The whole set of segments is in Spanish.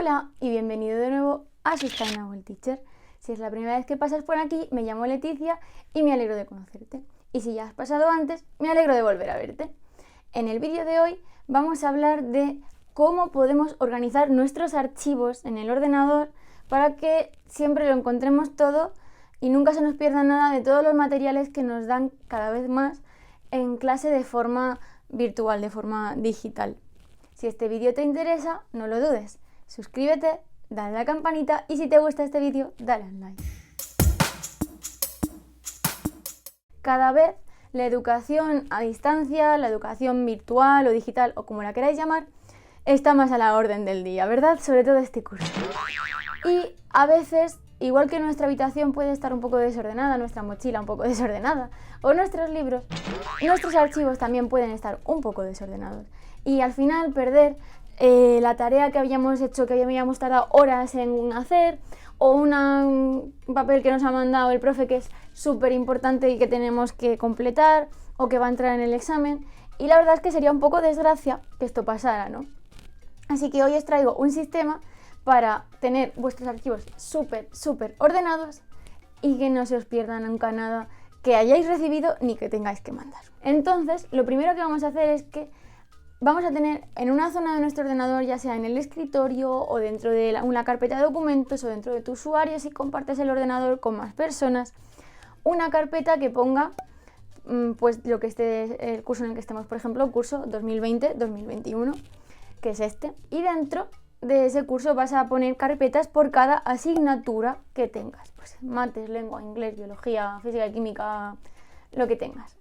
Hola y bienvenido de nuevo a Sustainable Teacher. Si es la primera vez que pasas por aquí, me llamo Leticia y me alegro de conocerte. Y si ya has pasado antes, me alegro de volver a verte. En el vídeo de hoy vamos a hablar de cómo podemos organizar nuestros archivos en el ordenador para que siempre lo encontremos todo y nunca se nos pierda nada de todos los materiales que nos dan cada vez más en clase de forma virtual, de forma digital. Si este vídeo te interesa, no lo dudes. Suscríbete, dale a la campanita y si te gusta este vídeo, dale al like. Cada vez la educación a distancia, la educación virtual o digital o como la queráis llamar, está más a la orden del día, ¿verdad? Sobre todo este curso. Y a veces, igual que nuestra habitación puede estar un poco desordenada, nuestra mochila un poco desordenada, o nuestros libros, nuestros archivos también pueden estar un poco desordenados. Y al final perder la tarea que habíamos hecho, que habíamos tardado horas en hacer, o un papel que nos ha mandado el profe que es súper importante y que tenemos que completar, o que va a entrar en el examen. Y la verdad es que sería un poco desgracia que esto pasara, ¿no? Así que hoy os traigo un sistema para tener vuestros archivos súper ordenados y que no se os pierda nunca nada que hayáis recibido ni que tengáis que mandar. Entonces, lo primero que vamos a hacer es que vamos a tener en una zona de nuestro ordenador, ya sea en el escritorio o dentro de una carpeta de documentos o dentro de tu usuario, si compartes el ordenador con más personas, una carpeta que ponga pues lo que esté el curso en el que estemos, por ejemplo, curso 2020-2021, que es este, y dentro de ese curso vas a poner carpetas por cada asignatura que tengas, pues mates, lengua, inglés, biología, física, química, lo que tengas.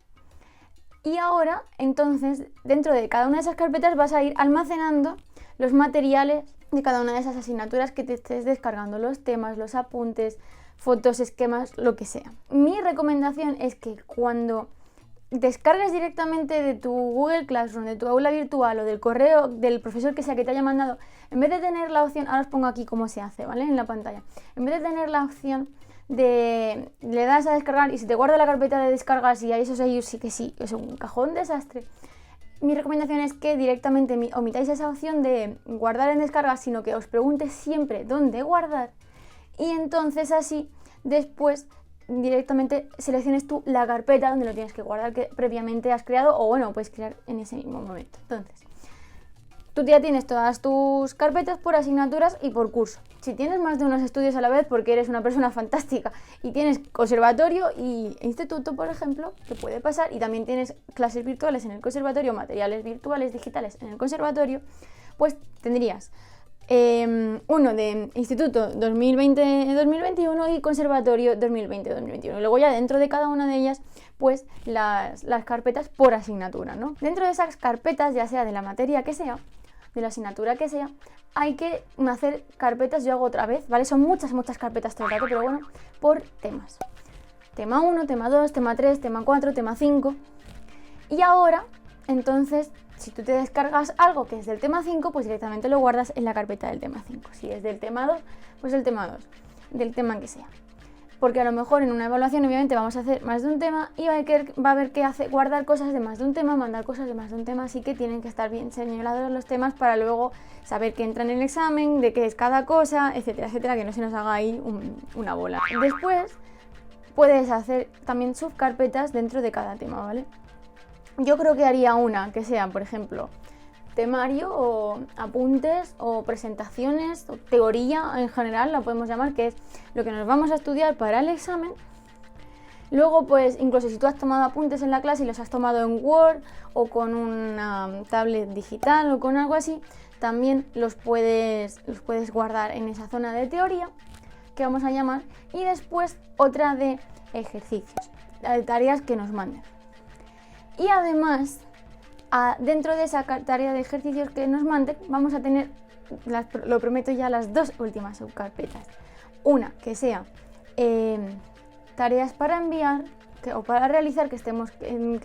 Y ahora, entonces, dentro de cada una de esas carpetas vas a ir almacenando los materiales de cada una de esas asignaturas que te estés descargando, los temas, los apuntes, fotos, esquemas, lo que sea. Mi recomendación es que cuando descargues directamente de tu Google Classroom, de tu aula virtual o del correo del profesor que sea que te haya mandado, en vez de tener la opción, ahora os pongo aquí cómo se hace, ¿vale? En la pantalla. En vez de tener la opción le das a descargar y se te guarda la carpeta de descargas y a esos ellos sí que sí, es un cajón desastre. Mi recomendación es que directamente omitáis esa opción de guardar en descargas, sino que os pregunte siempre dónde guardar y entonces así después directamente selecciones tú la carpeta donde lo tienes que guardar que previamente has creado o bueno, puedes crear en ese mismo momento. Entonces, tú ya tienes todas tus carpetas por asignaturas y por curso. Si tienes más de unos estudios a la vez porque eres una persona fantástica y tienes conservatorio y instituto, por ejemplo, que puede pasar, y también tienes clases virtuales en el conservatorio, materiales virtuales digitales en el conservatorio, pues tendrías uno de instituto 2020-2021 y conservatorio 2020-2021. Luego ya dentro de cada una de ellas, pues las carpetas por asignatura, ¿no? Dentro de esas carpetas, ya sea de la materia que sea, de la asignatura que sea, hay que hacer carpetas, yo hago otra vez, ¿vale? Son muchas carpetas todo el rato, pero bueno, por temas. Tema 1, tema 2, tema 3, tema 4, tema 5. Y ahora, entonces, si tú te descargas algo que es del tema 5, pues directamente lo guardas en la carpeta del tema 5. Si es del tema 2, pues el tema 2, del tema que sea. Porque a lo mejor en una evaluación obviamente vamos a hacer más de un tema y va a haber que guardar cosas de más de un tema, mandar cosas de más de un tema, así que tienen que estar bien señalados los temas para luego saber qué entra en el examen, de qué es cada cosa, etcétera, etcétera, que no se nos haga ahí una bola. Después puedes hacer también subcarpetas dentro de cada tema, ¿vale? Yo creo que haría una que sea, por ejemplo, temario o apuntes o presentaciones o teoría en general, la podemos llamar, que es lo que nos vamos a estudiar para el examen. Luego, pues, incluso si tú has tomado apuntes en la clase y los has tomado en Word o con una tablet digital o con algo así, también los puedes guardar en esa zona de teoría, que vamos a llamar, y después otra de ejercicios, de tareas que nos manden. Y además, dentro de esa tarea de ejercicios que nos manden, vamos a tener, lo prometo ya, las dos últimas subcarpetas. Una que sea tareas para enviar o para realizar que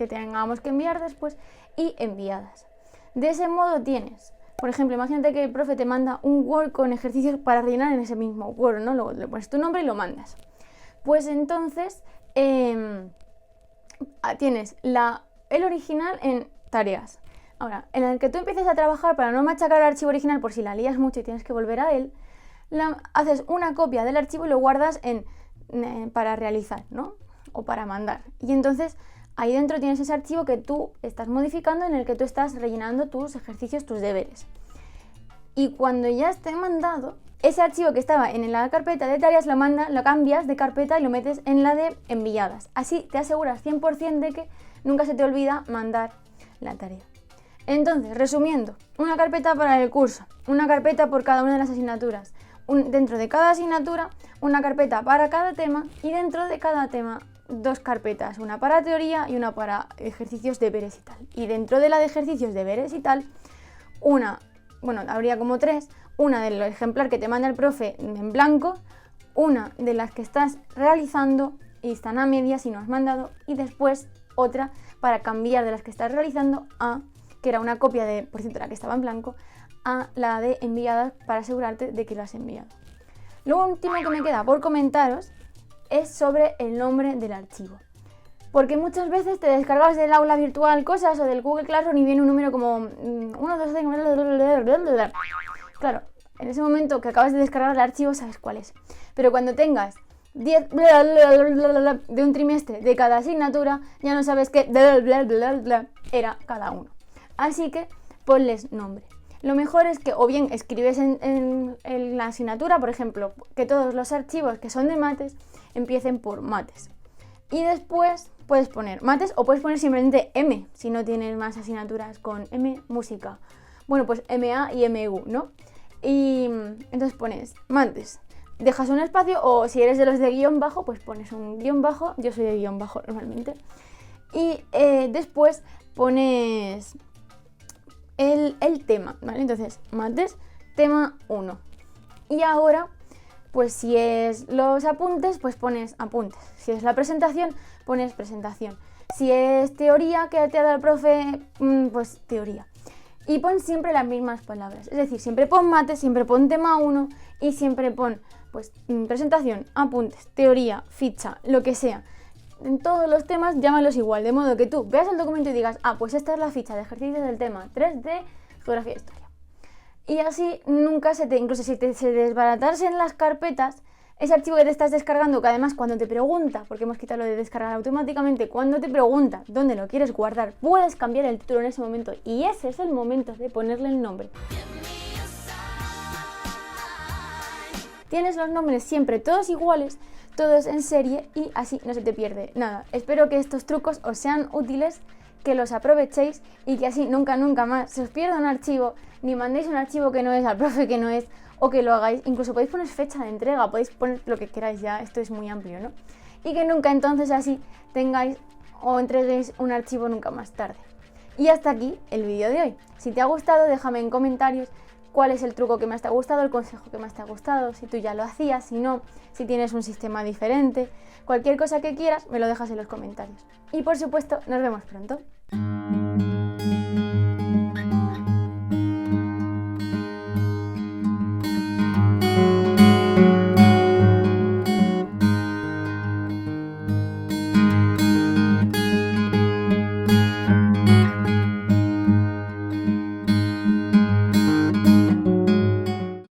tengamos que enviar después, y enviadas. De ese modo tienes, por ejemplo, imagínate que el profe te manda un Word con ejercicios para rellenar en ese mismo Word, ¿no? Luego le pones tu nombre y lo mandas. Pues entonces tienes el original en tareas, Ahora, en el que tú empieces a trabajar para no machacar el archivo original por si la lías mucho y tienes que volver a él, haces una copia del archivo y lo guardas para realizar, ¿no? O para mandar. Y entonces ahí dentro tienes ese archivo que tú estás modificando, en el que tú estás rellenando tus ejercicios, tus deberes. Y cuando ya esté mandado, ese archivo que estaba en la carpeta de tareas lo cambias de carpeta y lo metes en la de enviadas. Así te aseguras 100% de que nunca se te olvida mandar la tarea. Entonces, resumiendo, una carpeta para el curso, una carpeta por cada una de las asignaturas, dentro de cada asignatura, una carpeta para cada tema y dentro de cada tema 2 carpetas, una para teoría y una para ejercicios, deberes y tal. Y dentro de la de ejercicios, deberes y tal, habría como 3, una del ejemplar que te manda el profe en blanco, una de las que estás realizando y están a medias y no has mandado, y después otra para cambiar de las que estás realizando que era una copia de, por cierto, la que estaba en blanco, a la de enviadas para asegurarte de que lo has enviado. Lo último que me queda por comentaros es sobre el nombre del archivo. Porque muchas veces te descargas del aula virtual cosas o del Google Classroom y viene un número como 1, 2, 3... Claro, en ese momento que acabas de descargar el archivo sabes cuál es. Pero cuando tengas 10 de un trimestre de cada asignatura, ya no sabes qué era cada uno. Así que ponles nombre. Lo mejor es que o bien escribes en la asignatura, por ejemplo, que todos los archivos que son de mates empiecen por mates. Y después puedes poner mates o puedes poner simplemente M, si no tienes más asignaturas con M, música. Bueno, pues MA y MU, ¿no? Y entonces pones mates, dejas un espacio, o si eres de los de guión bajo, pues pones un guión bajo. Yo soy de guión bajo normalmente. Y después pones el tema, ¿vale? Entonces, mates, tema 1. Y ahora, pues si es los apuntes, pues pones apuntes. Si es la presentación, pones presentación. Si es teoría que te ha dado el profe, pues teoría. Y pon siempre las mismas palabras. Es decir, siempre pon mates, siempre pon tema 1 y siempre pon, pues, presentación, apuntes, teoría, ficha, lo que sea. En todos los temas llámalos igual, de modo que tú veas el documento y digas, pues esta es la ficha de ejercicios del tema 3 de geografía e historia. Y así nunca incluso si se desbaratasen las carpetas, ese archivo que te estás descargando, que además cuando te pregunta, porque hemos quitado lo de descargar automáticamente, cuando te pregunta dónde lo quieres guardar, puedes cambiar el título en ese momento, y ese es el momento de ponerle el nombre. Tienes los nombres siempre todos iguales, todos en serie, y así no se te pierde nada. Espero que estos trucos os sean útiles, que los aprovechéis y que así nunca más se os pierda un archivo, ni mandéis un archivo que no es al profe que no es, o que lo hagáis. Incluso podéis poner fecha de entrega, podéis poner lo que queráis, ya esto es muy amplio, ¿no? Y que nunca entonces así tengáis o entreguéis un archivo nunca más tarde. Y hasta aquí el vídeo de hoy. Si te ha gustado, déjame en comentarios cuál es el truco que más te ha gustado, el consejo que más te ha gustado, si tú ya lo hacías, si no, si tienes un sistema diferente. Cualquier cosa que quieras me lo dejas en los comentarios. Y por supuesto, nos vemos pronto.